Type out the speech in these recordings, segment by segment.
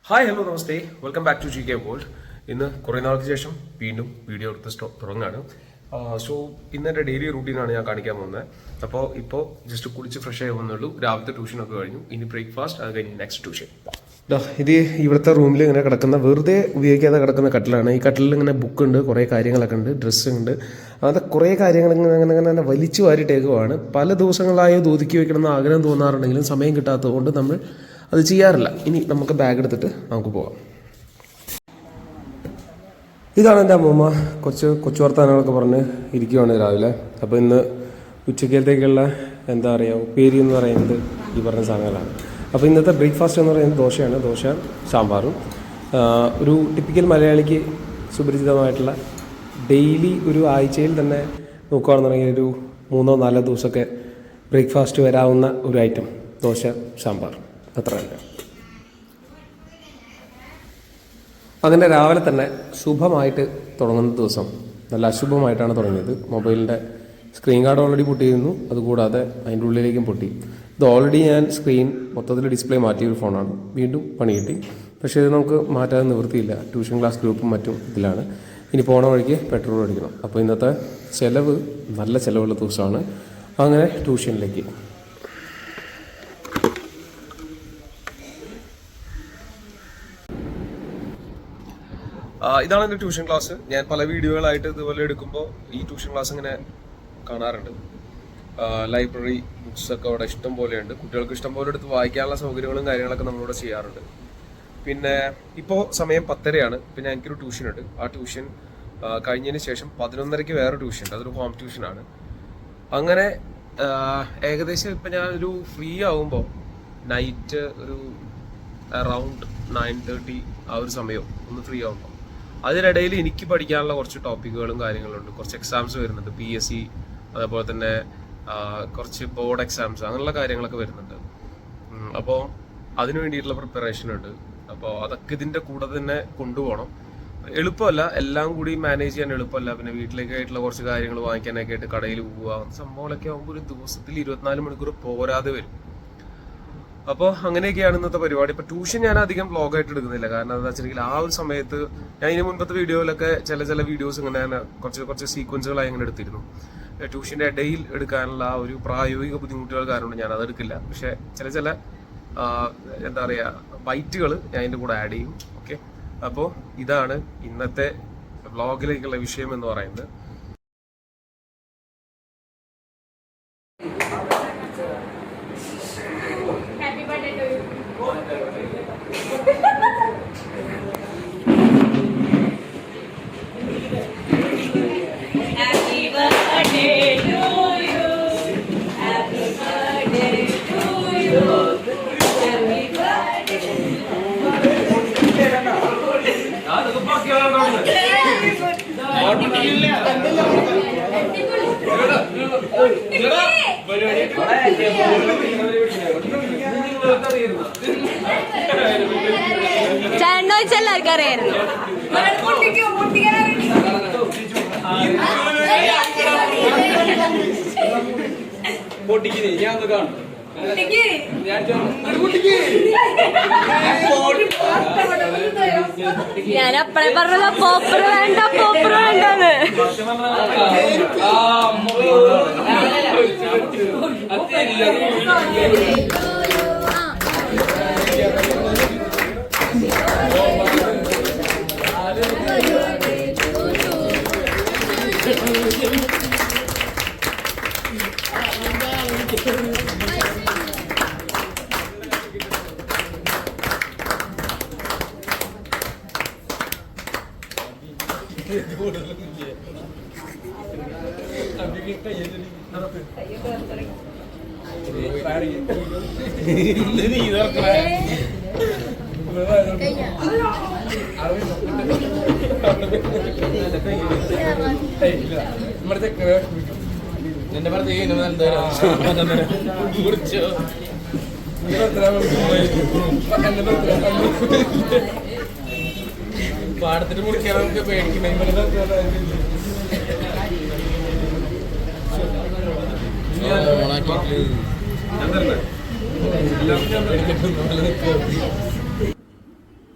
Hi, hello, നമസ്തേ, welcome back to GK world. ഇന്ന് കുറേ നാൾക്ക് ശേഷം വീണ്ടും വീഡിയോ എടുത്ത് തുടങ്ങുകയാണ്. സോ ഇന്നെൻ്റെ ഡെയിലി റൂട്ടീനാണ് ഞാൻ കാണിക്കാൻ പോകുന്നത്. അപ്പോൾ ഇപ്പോൾ ജസ്റ്റ് കുളിച്ച് ഫ്രഷ് ആയി വന്നുള്ളൂ. രാവിലത്തെ ട്യൂഷനൊക്കെ കഴിഞ്ഞു. ഇനി ബ്രേക്ക്ഫാസ്റ്റ്, അത് കഴിഞ്ഞ് നെക്സ്റ്റ് ട്യൂഷൻ. ഇത് ഇവിടുത്തെ റൂമിൽ ഇങ്ങനെ കിടക്കുന്ന വെറുതെ ഉപയോഗിക്കാതെ കിടക്കുന്ന കട്ടിലാണ്. ഈ കട്ടിലിൽ ഇങ്ങനെ ബുക്കുണ്ട്, കുറേ കാര്യങ്ങളൊക്കെ ഉണ്ട്, ഡ്രസ്സ് ഉണ്ട്, അങ്ങനത്തെ കുറേ കാര്യങ്ങൾ ഇങ്ങനെ വലിച്ചു വാരിട്ടേക്കുവാണ്. പല ദിവസങ്ങളായോ ഒതുക്കി വെക്കണമെന്ന് ആഗ്രഹം തോന്നാറുണ്ടെങ്കിലും സമയം കിട്ടാത്തത് കൊണ്ട് നമ്മൾ അത് ചെയ്യാറില്ല. ഇനി നമുക്ക് ബാഗ് എടുത്തിട്ട് നമുക്ക് പോകാം. ഇതാണ് എൻ്റെ അമ്മൂമ്മ. കൊച്ചു വർത്താനങ്ങളൊക്കെ പറഞ്ഞ് ഇരിക്കുവാണ് രാവിലെ. അപ്പോൾ ഇന്ന് ഉച്ചക്കലത്തേക്കുള്ള എന്താ പറയുക, ഉപ്പേരി എന്ന് പറയുന്നത് ഈ പറഞ്ഞ സാധനങ്ങളാണ്. അപ്പോൾ ഇന്നത്തെ ബ്രേക്ക്ഫാസ്റ്റ് എന്ന് പറയുന്നത് ദോശയാണ്. ദോശ സാമ്പാറും. ഒരു ടിപ്പിക്കൽ മലയാളിക്ക് സുപരിചിതമായിട്ടുള്ള ഡെയിലി ഒരു ആഴ്ചയിൽ തന്നെ നോക്കുകയാണെന്നുണ്ടെങ്കിൽ ഒരു 3-4 ദിവസമൊക്കെ ബ്രേക്ക്ഫാസ്റ്റ് വരാവുന്ന ഒരു ഐറ്റം ദോശ സാമ്പാർ, അത്ര തന്നെ. അങ്ങനെ രാവിലെ തന്നെ ശുഭമായിട്ട് തുടങ്ങുന്ന ദിവസം നല്ല അശുഭമായിട്ടാണ് തുടങ്ങിയത്. മൊബൈലിൻ്റെ സ്ക്രീൻ ഗാർഡ് ഓൾറെഡി പൊട്ടിയിരുന്നു, അതുകൂടാതെ അതിൻ്റെ ഉള്ളിലേക്കും പൊട്ടി. ഇത് ഓൾറെഡി ഞാൻ സ്ക്രീൻ മൊത്തത്തിൽ ഡിസ്പ്ലേ മാറ്റിയൊരു ഫോണാണ്. വീണ്ടും പണി കിട്ടി. പക്ഷേ ഇത് നമുക്ക് മാറ്റാതെ നിവൃത്തിയില്ല. ട്യൂഷൻ ക്ലാസ് ഗ്രൂപ്പും മറ്റും ഇതിലാണ്. ഇനി പോണ വഴിക്ക് പെട്രോൾ അടിക്കണം. അപ്പോൾ ഇന്നത്തെ ചിലവ് നല്ല ചിലവുള്ള ദിവസമാണ്. അങ്ങനെ ട്യൂഷനിലേക്ക് ഇതാണ് എൻ്റെ ട്യൂഷൻ ക്ലാസ്. ഞാൻ പല വീഡിയോകളായിട്ട് ഇതുപോലെ എടുക്കുമ്പോൾ ഈ ട്യൂഷൻ ക്ലാസ് ഇങ്ങനെ കാണാറുണ്ട്. ലൈബ്രറി ബുക്സൊക്കെ അവിടെ ഇഷ്ടം പോലെയുണ്ട്. കുട്ടികൾക്ക് ഇഷ്ടം പോലെ എടുത്ത് വായിക്കാനുള്ള സൗകര്യങ്ങളും കാര്യങ്ങളൊക്കെ നമ്മളിവിടെ ചെയ്യാറുണ്ട്. പിന്നെ ഇപ്പോൾ സമയം 10:30. പിന്നെ എനിക്കൊരു ട്യൂഷൻ ഉണ്ട്. ആ ട്യൂഷൻ കഴിഞ്ഞതിന് ശേഷം 11:30 വേറെ ട്യൂഷൻ ഉണ്ട്. അതൊരു ഹോം ട്യൂഷനാണ്. അങ്ങനെ ഏകദേശം ഇപ്പം ഞാനൊരു ഫ്രീ ആകുമ്പോൾ നൈറ്റ് ഒരു അറൗണ്ട് 9:30 ആ ഒരു സമയം ഒന്ന് ഫ്രീ ആകുമ്പോൾ അതിനിടയിൽ എനിക്ക് പഠിക്കാനുള്ള കുറച്ച് ടോപ്പിക്കുകളും കാര്യങ്ങളുണ്ട്. കുറച്ച് എക്സാംസ് വരുന്നുണ്ട്, PSC, അതേപോലെ തന്നെ കുറച്ച് ബോർഡ് എക്സാംസ്, അങ്ങനെയുള്ള കാര്യങ്ങളൊക്കെ വരുന്നുണ്ട്. അപ്പോൾ അതിനു വേണ്ടിയിട്ടുള്ള പ്രിപ്പറേഷൻ ഉണ്ട്. അപ്പോൾ അതൊക്കെ ഇതിൻ്റെ കൂടെ തന്നെ കൊണ്ടുപോകണം. എളുപ്പമല്ല, എല്ലാം കൂടി മാനേജ് ചെയ്യാൻ എളുപ്പമല്ല. പിന്നെ വീട്ടിലേക്കായിട്ടുള്ള കുറച്ച് കാര്യങ്ങൾ വാങ്ങിക്കാനൊക്കെ ആയിട്ട് കടയിൽ പോവുക, സംഭവങ്ങളൊക്കെ ആകുമ്പോൾ ഒരു ദിവസത്തിൽ 24 മണിക്കൂർ പോരാതെ വരും. അപ്പോൾ അങ്ങനെയൊക്കെയാണ് ഇന്നത്തെ പരിപാടി. ഇപ്പോൾ ട്യൂഷൻ ഞാൻ അധികം വ്ളോഗായിട്ട് എടുക്കുന്നില്ല. കാരണം എന്താ വെച്ചിട്ടുണ്ടെങ്കിൽ ആ ഒരു സമയത്ത് ഞാൻ ഇതിന് മുൻപത്തെ വീഡിയോയിലൊക്കെ ചില വീഡിയോസ് ഇങ്ങനെ കുറച്ച് സീക്വൻസുകളായി ഇങ്ങനെ എടുത്തിരുന്നു. ട്യൂഷൻ്റെ ഇടയിൽ എടുക്കാനുള്ള ആ ഒരു പ്രായോഗിക ബുദ്ധിമുട്ടുകൾ കാരണം ഞാൻ അതെടുക്കില്ല. പക്ഷേ ചില എന്താ പറയുക ബൈറ്റുകൾ ഞാൻ ഇതിൻ്റെ കൂടെ ആഡ് ചെയ്യും. ഓക്കെ, അപ്പോൾ ഇതാണ് ഇന്നത്തെ വ്ളോഗിലേക്കുള്ള വിഷയം എന്ന് പറയുന്നത്. ചേട്ടനോച്ചെല്ലാവർക്കും അറിയായിരുന്നു. ഞാൻ അപ്പഴേ പറഞ്ഞത് പോപ്പർ വേണ്ടെന്ന്. എന്റെ പറഞ്ഞ പാടത്തിന് മുറിക്കാൻ നമുക്ക്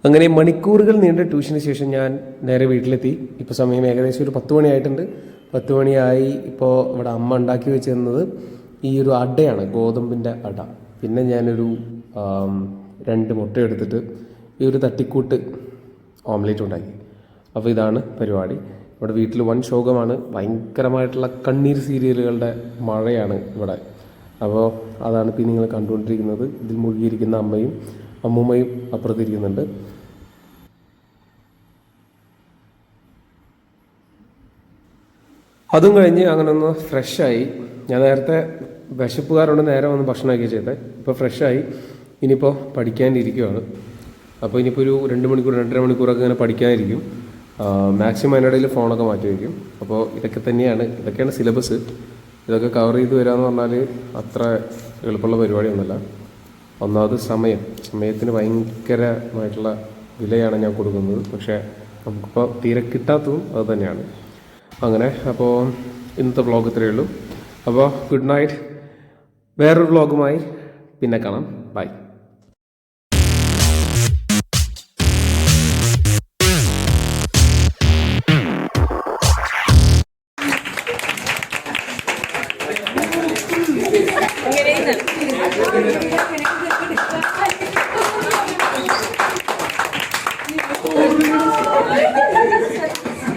അങ്ങനെ മണിക്കൂറുകൾ നീണ്ട ട്യൂഷന് ശേഷം ഞാൻ നേരെ വീട്ടിലെത്തി. ഇപ്പോൾ സമയം ഏകദേശം ഒരു 10 മണിയായിട്ടുണ്ട്. 10 മണിയായി. ഇപ്പോൾ ഇവിടെ അമ്മ ഉണ്ടാക്കി വെച്ചിരുന്നത് ഈ ഒരു അടയാണ്, ഗോതമ്പിൻ്റെ അട. പിന്നെ ഞാനൊരു 2 മുട്ട എടുത്തിട്ട് ഈ ഒരു തട്ടിക്കൂട്ട് ഓംലേറ്റ് ഉണ്ടാക്കി. അപ്പോൾ ഇതാണ് പരിപാടി. ഇവിടെ വീട്ടിൽ വൻ ശോകമാണ്. ഭയങ്കരമായിട്ടുള്ള കണ്ണീർ സീരിയലുകളുടെ മഴയാണ് ഇവിടെ. അപ്പോൾ അതാണ് ഇപ്പോൾ നിങ്ങൾ കണ്ടുകൊണ്ടിരിക്കുന്നത്. ഇതിൽ മുഴുകിയിരിക്കുന്ന അമ്മയും അമ്മൂമ്മയും അപ്പുറത്തിരിക്കുന്നുണ്ട്. അതും കഴിഞ്ഞ് അങ്ങനെ ഒന്ന് ഫ്രഷായി. ഞാൻ നേരത്തെ വിശപ്പുകാരോട് നേരെ വന്ന് ഭക്ഷണമൊക്കെ ചെയ്തത്. ഇപ്പോൾ ഫ്രഷായി. ഇനിയിപ്പോൾ പഠിക്കാനിരിക്കുകയാണ്. അപ്പോൾ ഇനിയിപ്പോൾ ഒരു 2 മണിക്കൂർ 2.5 മണിക്കൂറൊക്കെ ഇങ്ങനെ പഠിക്കാനിരിക്കും. മാക്സിമം അതിനിടയിൽ ഫോണൊക്കെ മാറ്റി വയ്ക്കും. അപ്പോൾ ഇതൊക്കെയാണ് സിലബസ്. ഇതൊക്കെ കവർ ചെയ്ത് വരികയെന്ന് പറഞ്ഞാൽ അത്ര എളുപ്പമുള്ള പരിപാടിയൊന്നുമല്ല. ഒന്നാമത് സമയത്തിന് ഭയങ്കരമായിട്ടുള്ള വിലയാണ് ഞാൻ കൊടുക്കുന്നത്. പക്ഷേ നമുക്കിപ്പോൾ തീരെ കിട്ടാത്തതും അത് തന്നെയാണ്. അങ്ങനെ അപ്പോൾ ഇന്നത്തെ വ്ളോഗ് ഇത്രയേ ഉള്ളൂ. അപ്പോൾ ഗുഡ് നൈറ്റ്. വേറൊരു വ്ളോഗുമായി പിന്നെ കാണാം. ബൈ.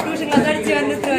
ട്യൂഷൻ ക്ലാസ് അടിച്ച് വന്നിട്ട്